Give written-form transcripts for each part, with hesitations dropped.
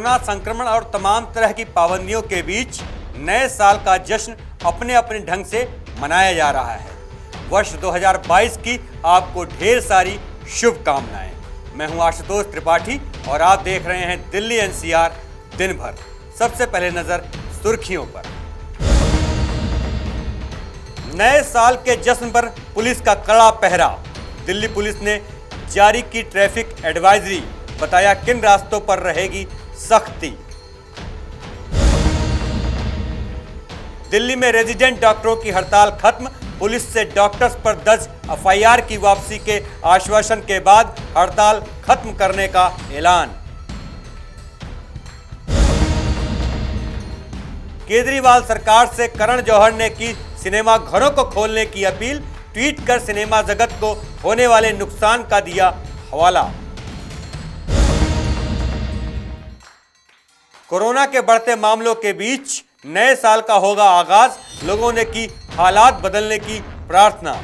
Corona संक्रमण और तमाम तरह की पाबंदियों के बीच नए साल का जश्न अपने अपने ढंग से मनाया जा रहा है। वर्ष 2022 की आपको ढेर सारी शुभकामनाएं। मैं हूं आशुतोष त्रिपाठी और आप देख रहे हैं दिल्ली एनसीआर दिन भर। सबसे पहले नजर सुर्खियों पर। नए साल के जश्न पर पुलिस का कड़ा पहरा। दिल्ली पुलिस ने जारी की ट्रैफिक एडवाइजरी, बताया किन रास्तों पर रहेगी सख्ती। दिल्ली में रेजिडेंट डॉक्टरों की हड़ताल खत्म। पुलिस से डॉक्टर्स पर दर्ज एफआईआर की वापसी के आश्वासन के बाद हड़ताल खत्म करने का ऐलान। केजरीवाल सरकार से करण जौहर ने की सिनेमा घरों को खोलने की अपील। ट्वीट कर सिनेमा जगत को होने वाले नुकसान का दिया हवाला। कोरोना के बढ़ते मामलों के बीच नए साल का होगा आगाज। लोगों ने की हालात बदलने की प्रार्थना।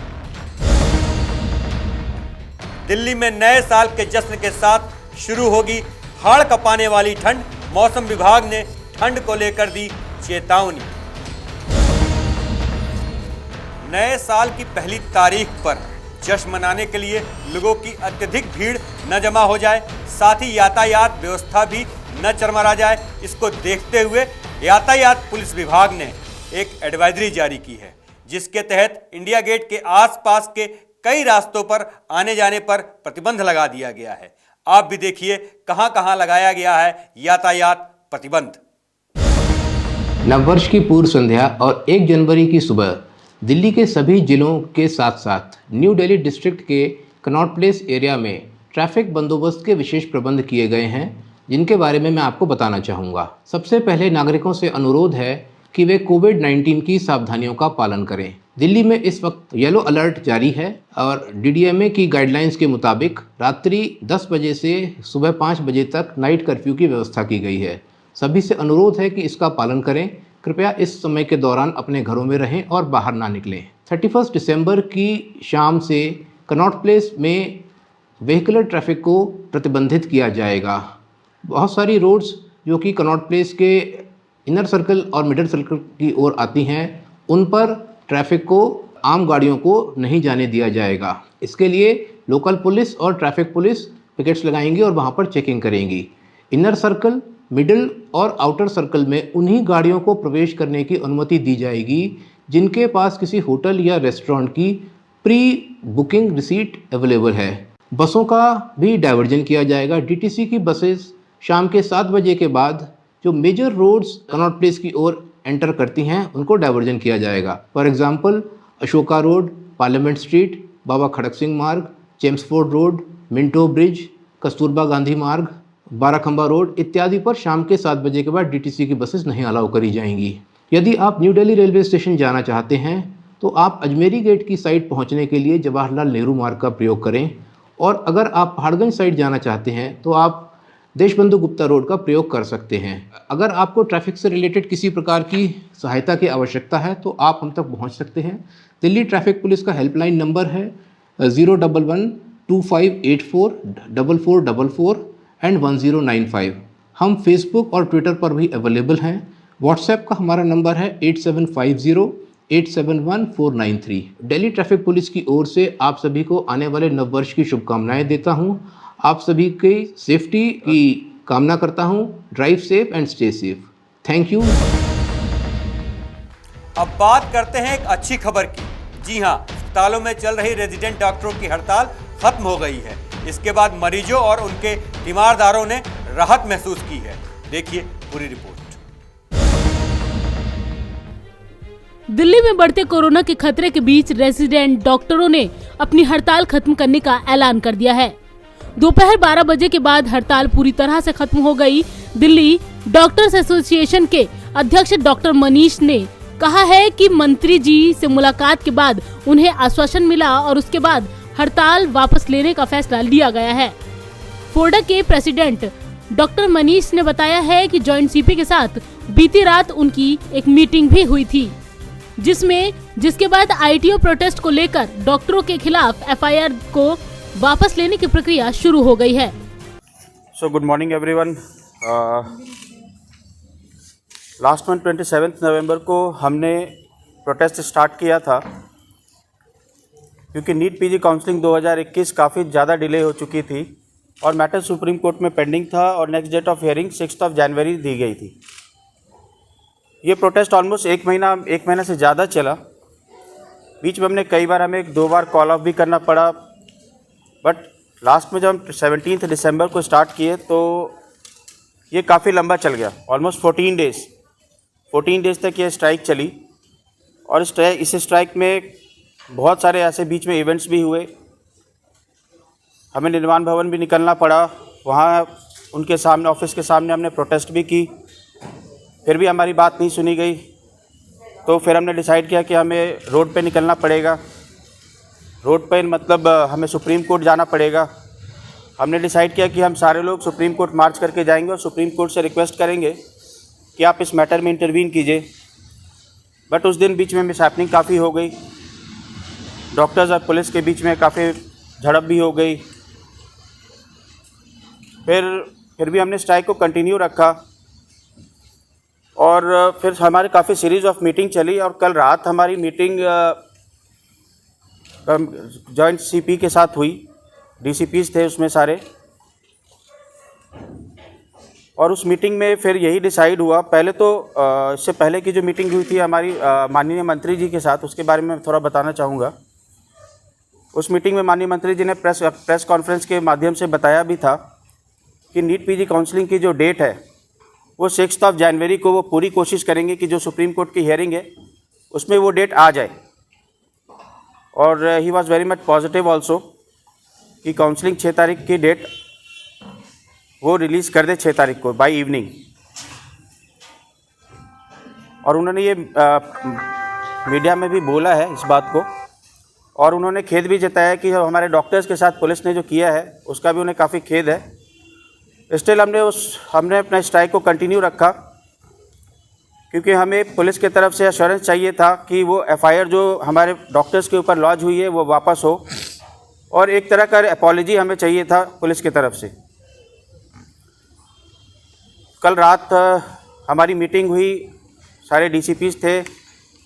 दिल्ली में नए साल के जश्न के साथ शुरू होगी हाड़ कपाने वाली ठंड। मौसम विभाग ने ठंड को लेकर दी चेतावनी। नए साल की पहली तारीख पर जश्न मनाने के लिए लोगों की अत्यधिक भीड़ न जमा हो जाए, साथ ही यातायात व्यवस्था भी न चरमरा जाए। इसको देखते हुए यातायात पुलिस विभाग ने एक एडवाइजरी जारी की है, जिसके तहत इंडिया गेट के आसपास के कई रास्तों पर आने जाने पर प्रतिबंध लगा दिया गया है। आप भी देखिए कहां-कहां लगाया गया है यातायात प्रतिबंध। नववर्ष की पूर्व संध्या और 1 जनवरी की सुबह दिल्ली के सभी जिलों के साथ साथ न्यू दिल्ली डिस्ट्रिक्ट के कनॉट प्लेस एरिया में ट्रैफिक बंदोबस्त के विशेष प्रबंध किए गए हैं, जिनके बारे में मैं आपको बताना चाहूँगा। सबसे पहले नागरिकों से अनुरोध है कि वे कोविड-19 की सावधानियों का पालन करें। दिल्ली में इस वक्त येलो अलर्ट जारी है और डीडीएमए की गाइडलाइंस के मुताबिक रात्रि 10 बजे से सुबह 5 बजे तक नाइट कर्फ्यू की व्यवस्था की गई है। सभी से अनुरोध है कि इसका पालन करें। कृपया इस समय के दौरान अपने घरों में रहें और बाहर ना निकलें। 31 दिसंबर की शाम से कनॉट प्लेस में व्हीकलर ट्रैफिक को प्रतिबंधित किया जाएगा। बहुत सारी रोड्स जो कि कनॉट प्लेस के इनर सर्कल और मिडल सर्कल की ओर आती हैं, उन पर ट्रैफिक को, आम गाड़ियों को नहीं जाने दिया जाएगा। इसके लिए लोकल पुलिस और ट्रैफिक पुलिस पिकेट्स लगाएंगी और वहाँ पर चेकिंग करेंगी। इनर सर्कल, मिडिल और आउटर सर्कल में उन्हीं गाड़ियों को प्रवेश करने की अनुमति दी जाएगी जिनके पास किसी होटल या रेस्टोरेंट की प्री बुकिंग रिसीट अवेलेबल है। बसों का भी डाइवर्जन किया जाएगा। डीटीसी की बसेस शाम के 7 बजे के बाद जो मेजर रोड्स कनॉट प्लेस की ओर एंटर करती हैं, उनको डाइवर्जन किया जाएगा। For example Ashoka Road, Parliament Street, Baba Kharak Singh Marg, Chelmsford Road, Minto Bridge, Kasturba Gandhi Marg, Barakhamba road इत्यादि पर शाम के 7 बजे के बाद डीटीसी की बसेस नहीं अलाउ करी जाएंगी। यदि आप न्यू दिल्ली रेलवे स्टेशन जाना चाहते हैं तो आप अजमेरी गेट की साइड पहुंचने के लिए जवाहरलाल नेहरू मार्ग का प्रयोग करें, और अगर आप पहाड़गंज साइड जाना चाहते हैं तो आप देशबंधु गुप्ता रोड का प्रयोग कर सकते हैं। अगर आपको ट्रैफिक से रिलेटेड किसी प्रकार की सहायता की आवश्यकता है तो आप हम तक पहुँच सकते हैं। दिल्ली ट्रैफिक पुलिस का हेल्पलाइन नंबर है 011-2584-4444 एंड 1095। हम फेसबुक और ट्विटर पर भी अवेलेबल हैं। व्हाट्सएप का हमारा नंबर है 8750871493। दिल्ली ट्रैफिक पुलिस की ओर से आप सभी को आने वाले नववर्ष की शुभकामनाएं देता हूं। आप सभी की सेफ्टी की कामना करता हूं। Drive safe and stay safe. Thank you. अब बात करते हैं एक अच्छी खबर की। जी हां, अस्पतालों में चल रही रेजिडेंट डॉक्टरों की हड़ताल खत्म हो गई है। इसके बाद मरीजों और उनके तीमारदारों ने राहत महसूस की है। देखिए पूरी रिपोर्ट। दिल्ली में बढ़ते कोरोना के खतरे के बीच रेजिडेंट डॉक्टरों ने अपनी हड़ताल खत्म करने का ऐलान कर दिया है। दोपहर 12 बजे के बाद हड़ताल पूरी तरह से खत्म हो गई। दिल्ली डॉक्टर्स एसोसिएशन के अध्यक्ष डॉक्टर मनीष ने कहा है कि मंत्री जी से मुलाकात के बाद उन्हें आश्वासन मिला और उसके बाद हड़ताल वापस लेने का फैसला लिया गया है। फोडा के प्रेसिडेंट डॉक्टर मनीष ने बताया है कि जॉइंट सीपी के साथ बीती रात उनकी एक मीटिंग भी हुई थी, जिसके बाद आईटीओ प्रोटेस्ट को लेकर डॉक्टरों के खिलाफ एफआईआर को वापस लेने की प्रक्रिया शुरू हो गई है। So good morning everyone. Last month 27 नवंबर को हमने प्रोटेस्ट स्टार्ट किया था क्योंकि नीट पीजी काउंसलिंग 2021 काफ़ी ज़्यादा डिले हो चुकी थी और मैटर सुप्रीम कोर्ट में पेंडिंग था और नेक्स्ट डेट ऑफ हियरिंग 6 जनवरी दी गई थी। ये प्रोटेस्ट ऑलमोस्ट एक महीना से ज़्यादा चला। बीच में हमने कई बार हमें 2 बार कॉल ऑफ भी करना पड़ा, बट लास्ट में जब हम 17 दिसंबर को स्टार्ट किए तो ये काफ़ी लंबा चल गया, ऑलमोस्ट 14 डेज़ तक ये स्ट्राइक चली। और इस स्ट्राइक में बहुत सारे ऐसे बीच में इवेंट्स भी हुए। हमें निर्माण भवन भी निकलना पड़ा, वहाँ उनके सामने, ऑफिस के सामने हमने प्रोटेस्ट भी की, फिर भी हमारी बात नहीं सुनी गई। तो फिर हमने डिसाइड किया कि हमें रोड पे निकलना पड़ेगा। रोड पे मतलब हमें सुप्रीम कोर्ट जाना पड़ेगा। हमने डिसाइड किया कि हम सारे लोग सुप्रीम कोर्ट मार्च करके जाएंगे और सुप्रीम कोर्ट से रिक्वेस्ट करेंगे कि आप इस मैटर में इंटरवीन कीजिए। बट उस दिन बीच में मिसहैपनिंग काफ़ी हो गई, डॉक्टर्स और पुलिस के बीच में काफ़ी झड़प भी हो गई। फिर भी हमने स्ट्राइक को कंटिन्यू रखा और फिर हमारे काफ़ी सीरीज़ ऑफ मीटिंग चली। और कल रात हमारी मीटिंग जॉइंट सीपी के साथ हुई, डीसीपीज थे उसमें सारे। और उस मीटिंग में फिर यही डिसाइड हुआ, पहले तो इससे पहले की जो मीटिंग हुई थी हमारी माननीय मंत्री जी के साथ, उसके बारे में थोड़ा बताना चाहूँगा। उस मीटिंग में माननीय मंत्री जी ने प्रेस कॉन्फ्रेंस के माध्यम से बताया भी था कि नीट पीजी काउंसलिंग की जो डेट है वो 6 जनवरी को वो पूरी कोशिश करेंगे कि जो सुप्रीम कोर्ट की हियरिंग है उसमें वो डेट आ जाए। और he was very much positive also कि काउंसलिंग 6 तारीख की डेट वो रिलीज़ कर दे 6 तारीख को बाय इवनिंग। और उन्होंने ये मीडिया में भी बोला है इस बात को, और उन्होंने खेद भी जताया कि हमारे डॉक्टर्स के साथ पुलिस ने जो किया है उसका भी उन्हें काफ़ी खेद है। स्टिल हमने अपना स्ट्राइक को कंटिन्यू रखा क्योंकि हमें पुलिस की तरफ से एश्योरेंस चाहिए था कि वो एफआईआर जो हमारे डॉक्टर्स के ऊपर लॉन्च हुई है वो वापस हो, और एक तरह का अपॉलॉजी हमें चाहिए था पुलिस की तरफ से। कल रात हमारी मीटिंग हुई, सारे डीसीपीज थे,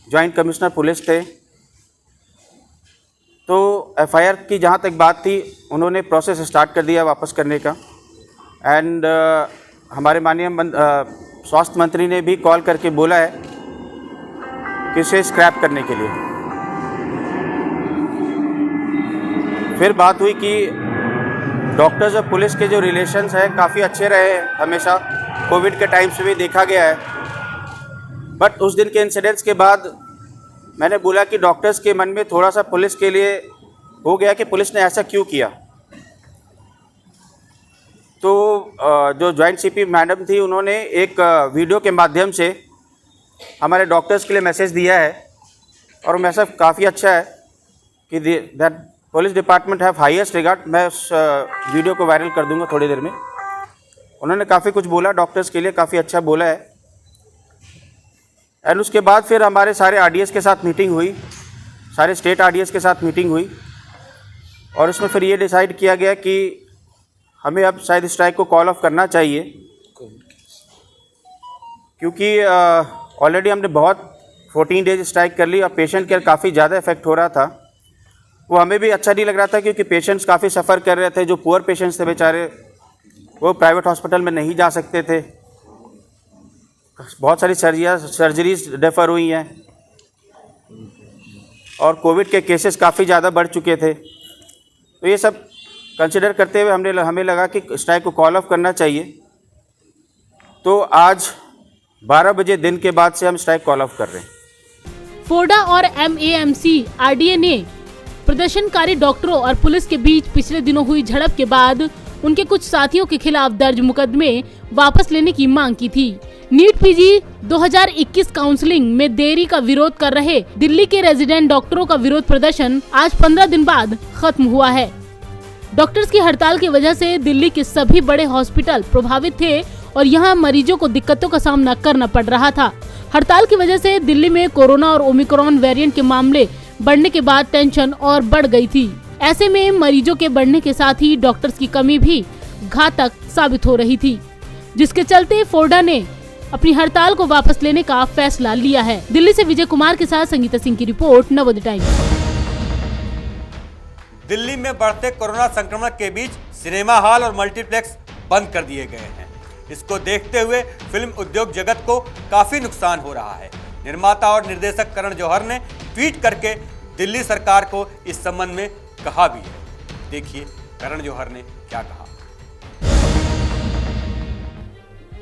जॉइंट कमिश्नर पुलिस थे। तो एफआईआर की जहाँ तक बात थी उन्होंने प्रोसेस स्टार्ट कर दिया वापस करने का। एंड हमारे माननीय स्वास्थ्य मंत्री ने भी कॉल करके बोला है कि इसे स्क्रैप करने के लिए। फिर बात हुई कि डॉक्टर्स और पुलिस के जो रिलेशंस हैं काफ़ी अच्छे रहे हैं, हमेशा कोविड के टाइम से भी देखा गया है। बट उस दिन के इंसिडेंट्स के बाद मैंने बोला कि डॉक्टर्स के मन में थोड़ा सा पुलिस के लिए हो गया कि पुलिस ने ऐसा क्यों किया। तो जो जॉइंट सीपी मैडम थी उन्होंने एक वीडियो के माध्यम से हमारे डॉक्टर्स के लिए मैसेज दिया है, और मैसेज काफ़ी अच्छा है कि that police department have highest regard. मैं उस वीडियो को वायरल कर दूंगा थोड़ी देर में। उन्होंने काफ़ी कुछ बोला डॉक्टर्स के लिए, काफ़ी अच्छा बोला है। एंड उसके बाद फिर हमारे सारे आरडीएस के साथ मीटिंग हुई, सारे स्टेट आरडीएस के साथ मीटिंग हुई, और उसमें फिर ये डिसाइड किया गया कि हमें अब शायद स्ट्राइक को कॉल ऑफ करना चाहिए, क्योंकि ऑलरेडी हमने बहुत 14 डेज स्ट्राइक कर ली और पेशेंट केयर काफ़ी ज़्यादा इफेक्ट हो रहा था। वो हमें भी अच्छा नहीं लग रहा था क्योंकि पेशेंट्स काफ़ी सफ़र कर रहे थे। जो पुअर पेशेंट्स थे बेचारे, वो प्राइवेट हॉस्पिटल में नहीं जा सकते थे। बहुत सारी सर्जरीज डेफर हुई हैं और कोविड के केसेस काफ़ी ज़्यादा बढ़ चुके थे। तो ये सब कंसिडर करते हुए हमें लगा कि स्ट्राइक को कॉल ऑफ करना चाहिए। तो आज 12 बजे दिन के बाद से हम स्ट्राइक कॉल ऑफ कर रहे हैं। फोडा और MAMC RDA ने प्रदर्शनकारी डॉक्टरों और पुलिस के बीच पिछले दिनों हुई झड़प के बाद उनके कुछ साथियों के खिलाफ दर्ज मुकदमे वापस लेने की मांग की थी। नीट पीजी 2021 काउंसलिंग में देरी का विरोध कर रहे दिल्ली के रेजिडेंट डॉक्टरों का विरोध प्रदर्शन आज 15 दिन बाद खत्म हुआ है। डॉक्टर्स की हड़ताल की वजह से दिल्ली के सभी बड़े हॉस्पिटल प्रभावित थे और यहां मरीजों को दिक्कतों का सामना करना पड़ रहा था। हड़ताल की वजह से दिल्ली में कोरोना और ओमिक्रॉन वेरिएंट के मामले बढ़ने के बाद टेंशन और बढ़ गई थी। ऐसे में मरीजों के बढ़ने के साथ ही डॉक्टर्स की कमी भी घातक साबित हो रही थी, जिसके चलते फोडा ने अपनी हड़ताल को वापस लेने का फैसला लिया है। दिल्ली से विजय कुमार के साथ संगीता सिंह की रिपोर्ट, नवोदय टाइम्स। दिल्ली में बढ़ते कोरोना संक्रमण के बीच सिनेमा हॉल और मल्टीप्लेक्स बंद कर दिए गए हैं। इसको देखते हुए फिल्म उद्योग जगत को काफी नुकसान हो रहा है। निर्माता और निर्देशक करण जौहर ने ट्वीट करके दिल्ली सरकार को इस संबंध में कहा भी है। देखिए करण जौहर ने क्या कहा।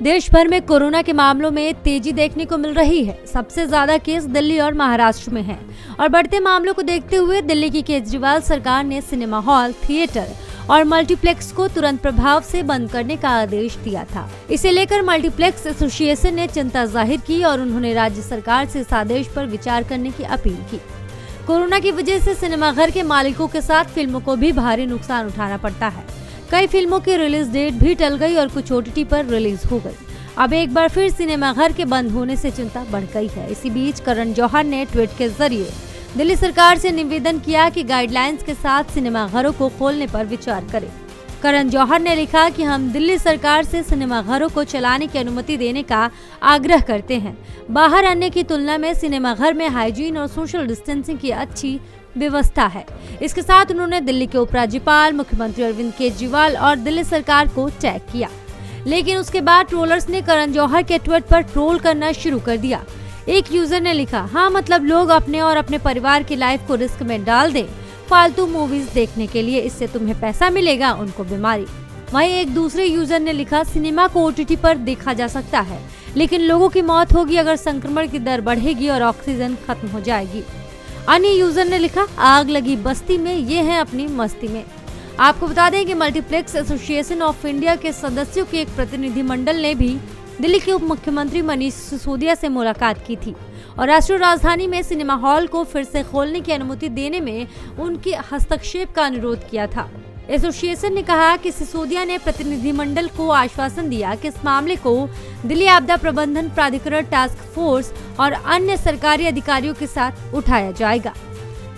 देश भर में कोरोना के मामलों में तेजी देखने को मिल रही है। सबसे ज्यादा केस दिल्ली और महाराष्ट्र में हैं और बढ़ते मामलों को देखते हुए दिल्ली की केजरीवाल सरकार ने सिनेमा हॉल, थिएटर और मल्टीप्लेक्स को तुरंत प्रभाव से बंद करने का आदेश दिया था। इसे लेकर मल्टीप्लेक्स एसोसिएशन ने चिंता जाहिर की और उन्होंने राज्य सरकार से इस आदेश पर विचार करने की अपील की। कोरोना की वजह से सिनेमाघर के मालिकों के साथ फिल्मों को भी भारी नुकसान उठाना पड़ता है। कई फिल्मों की रिलीज डेट भी टल गई और कुछ OTT पर रिलीज हो गई। अब एक बार फिर सिनेमाघर के बंद होने से चिंता बढ़ गई है। इसी बीच करण जौहर ने ट्वीट के जरिए दिल्ली सरकार से निवेदन किया कि गाइडलाइंस के साथ सिनेमाघरों को खोलने पर विचार करें। करण जौहर ने लिखा कि हम दिल्ली सरकार से सिनेमाघरों को चलाने की अनुमति देने का आग्रह करते हैं। बाहर आने की तुलना में सिनेमाघर में हाइजीन और सोशल डिस्टेंसिंग की अच्छी व्यवस्था है। इसके साथ उन्होंने दिल्ली के उपराज्यपाल, मुख्यमंत्री अरविंद केजरीवाल और दिल्ली सरकार को टैग किया। लेकिन उसके बाद ट्रोलर्स ने करण जौहर के ट्वीट पर ट्रोल करना शुरू कर दिया। एक यूजर ने लिखा, हाँ मतलब लोग अपने और अपने परिवार की लाइफ को रिस्क में डाल दें फालतू मूवीज देखने के लिए, इससे तुम्हें पैसा मिलेगा, उनको बीमारी। वहीं एक दूसरे यूजर ने लिखा, सिनेमा को OTT पर देखा जा सकता है लेकिन लोगों की मौत होगी अगर संक्रमण की दर बढ़ेगी और ऑक्सीजन खत्म हो जाएगी। अन्य यूजर ने लिखा, आग लगी बस्ती में, ये है अपनी मस्ती में। आपको बता दें कि मल्टीप्लेक्स एसोसिएशन ऑफ इंडिया के सदस्यों के एक प्रतिनिधिमंडल ने भी दिल्ली के उप मुख्यमंत्री मनीष सिसोदिया से मुलाकात की थी और राष्ट्रीय राजधानी में सिनेमा हॉल को फिर से खोलने की अनुमति देने में उनके हस्तक्षेप का अनुरोध किया था। एसोसिएशन ने कहा कि सिसोदिया ने प्रतिनिधिमंडल को आश्वासन दिया कि इस मामले को दिल्ली आपदा प्रबंधन प्राधिकरण टास्क फोर्स और अन्य सरकारी अधिकारियों के साथ उठाया जाएगा।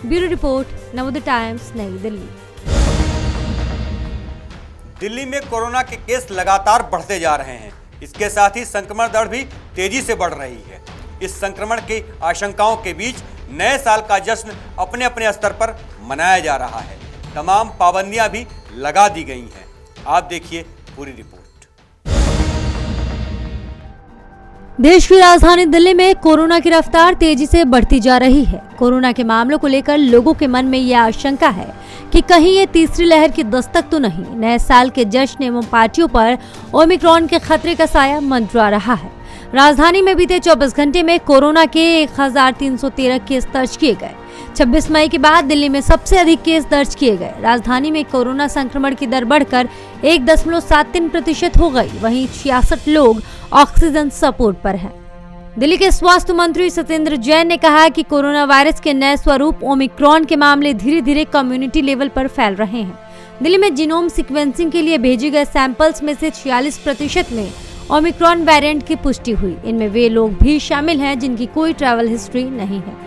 ब्यूरो रिपोर्ट, नवोदय टाइम्स, नई दिल्ली। दिल्ली में कोरोना के केस लगातार बढ़ते जा रहे हैं। इसके साथ ही संक्रमण दर भी तेजी से बढ़ रही है। इस संक्रमण की आशंकाओं के बीच नए साल का जश्न अपने अपने स्तर पर मनाया जा रहा है। तमाम पाबंदियां भी लगा दी गई हैं। आप देखिए पूरी रिपोर्ट। देश की राजधानी दिल्ली में कोरोना की रफ्तार तेजी से बढ़ती जा रही है। कोरोना के मामलों को लेकर लोगों के मन में यह आशंका है कि कहीं ये तीसरी लहर की दस्तक तो नहीं। नए साल के जश्न एवं पार्टियों पर ओमिक्रॉन के खतरे का साया मंडरा रहा है। राजधानी में बीते 24 घंटे में कोरोना के 1313 केस दर्ज किए गए। 26 मई के बाद दिल्ली में सबसे अधिक केस दर्ज किए गए। राजधानी में कोरोना संक्रमण की दर बढ़कर 1.73% हो गई। वहीं 66 लोग ऑक्सीजन सपोर्ट पर हैं। दिल्ली के स्वास्थ्य मंत्री सत्येंद्र जैन ने कहा कि कोरोना वायरस के नए स्वरूप ओमिक्रॉन के मामले धीरे धीरे कम्युनिटी लेवल पर फैल रहे हैं। दिल्ली में जीनोम सीक्वेंसिंग के लिए भेजे गए सैंपल्स में से 46% में ओमिक्रॉन वेरिएंट की पुष्टि हुई। इनमें वे लोग भी शामिल हैं जिनकी कोई ट्रैवल हिस्ट्री नहीं है।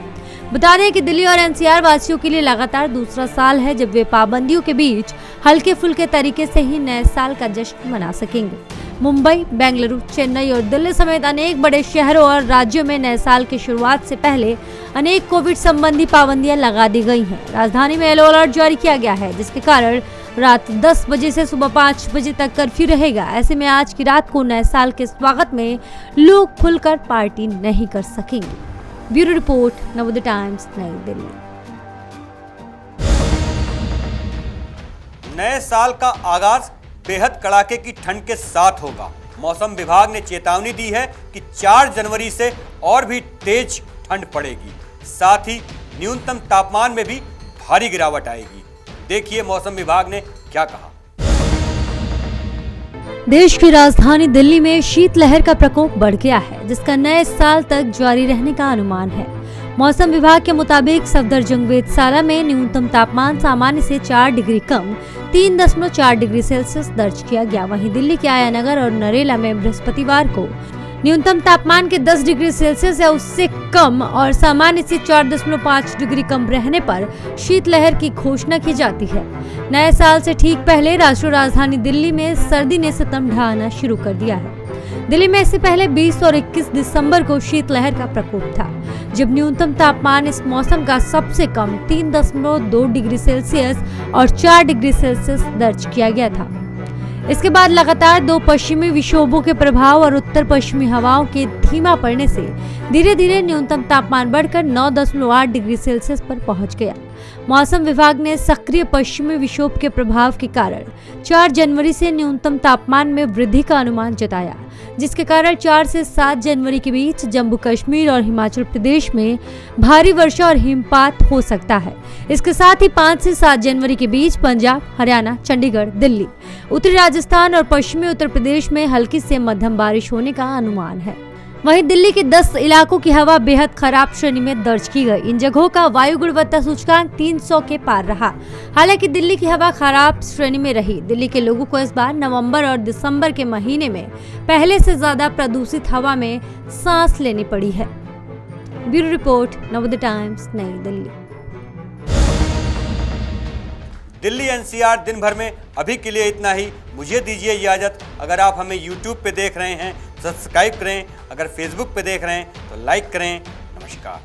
बता दें कि दिल्ली और NCR वासियों के लिए लगातार दूसरा साल है जब वे पाबंदियों के बीच हल्के फुल्के तरीके से ही नए साल का जश्न मना सकेंगे। मुंबई, बेंगलुरु, चेन्नई और दिल्ली समेत अनेक बड़े शहरों और राज्यों में नए साल की शुरुआत से पहले अनेक कोविड संबंधी पाबंदियां लगा दी गई हैं। राजधानी में येलो अलर्ट जारी किया गया है जिसके कारण रात 10 बजे से सुबह 5 बजे तक कर्फ्यू रहेगा। ऐसे में आज की रात को नए साल के स्वागत में लोग खुलकर पार्टी नहीं कर सकेंगे। ब्यूरो रिपोर्ट, नवोदय टाइम्स, नई दिल्ली। नए साल का आगाज बेहद कड़ाके की ठंड के साथ होगा। मौसम विभाग ने चेतावनी दी है कि 4 जनवरी से और भी तेज ठंड पड़ेगी। साथ ही न्यूनतम तापमान में भी भारी गिरावट आएगी। देखिए मौसम विभाग ने क्या कहा। देश की राजधानी दिल्ली में शीतलहर का प्रकोप बढ़ गया है जिसका नए साल तक जारी रहने का अनुमान है। मौसम विभाग के मुताबिक सफदरजंग वेधशाला में न्यूनतम तापमान सामान्य से 4 डिग्री कम 3.4 डिग्री सेल्सियस दर्ज किया गया। वहीं दिल्ली के आयानगर और नरेला में बृहस्पतिवार को न्यूनतम तापमान के 10 डिग्री सेल्सियस या उससे कम और सामान्य से 4.5 डिग्री कम रहने पर शीतलहर की घोषणा की जाती है। नए साल से ठीक पहले राष्ट्रीय राजधानी दिल्ली में सर्दी ने सितम ढाना शुरू कर दिया है। दिल्ली में इससे पहले 20 और 21 दिसंबर को शीतलहर का प्रकोप था, जब न्यूनतम तापमान इस मौसम का सबसे कम 3.2 डिग्री सेल्सियस और 4 डिग्री सेल्सियस दर्ज किया गया था। इसके बाद लगातार 2 पश्चिमी विक्षोभों के प्रभाव और उत्तर पश्चिमी हवाओं के धीमा पड़ने से धीरे धीरे न्यूनतम तापमान बढ़कर 9.8 डिग्री सेल्सियस पर पहुंच गया। मौसम विभाग ने सक्रिय पश्चिमी विक्षोभ के प्रभाव के कारण 4 जनवरी से न्यूनतम तापमान में वृद्धि का अनुमान जताया, जिसके कारण 4 से 7 जनवरी के बीच जम्मू कश्मीर और हिमाचल प्रदेश में भारी वर्षा और हिमपात हो सकता है। इसके साथ ही 5 से 7 जनवरी के बीच पंजाब, हरियाणा, चंडीगढ़, दिल्ली, उत्तरी राजस्थान और पश्चिमी उत्तर प्रदेश में हल्की से मध्यम बारिश होने का अनुमान है। वहीं दिल्ली के 10 इलाकों की हवा बेहद खराब श्रेणी में दर्ज की गई। इन जगहों का वायु गुणवत्ता सूचकांक 300 के पार रहा। हालांकि दिल्ली की हवा खराब श्रेणी में रही। दिल्ली के लोगों को इस बार नवंबर और दिसंबर के महीने में पहले से ज्यादा प्रदूषित हवा में सांस लेनी पड़ी है। ब्यूरो रिपोर्ट, नवोदय टाइम्स, नई दिल्ली। दिल्ली एनसीआर दिन भर में अभी के लिए इतना ही। मुझे दीजिए इजाज़त। अगर आप हमें यूट्यूब पे देख रहे हैं सब्सक्राइब करें, अगर फेसबुक पे देख रहे हैं तो लाइक करें। नमस्कार।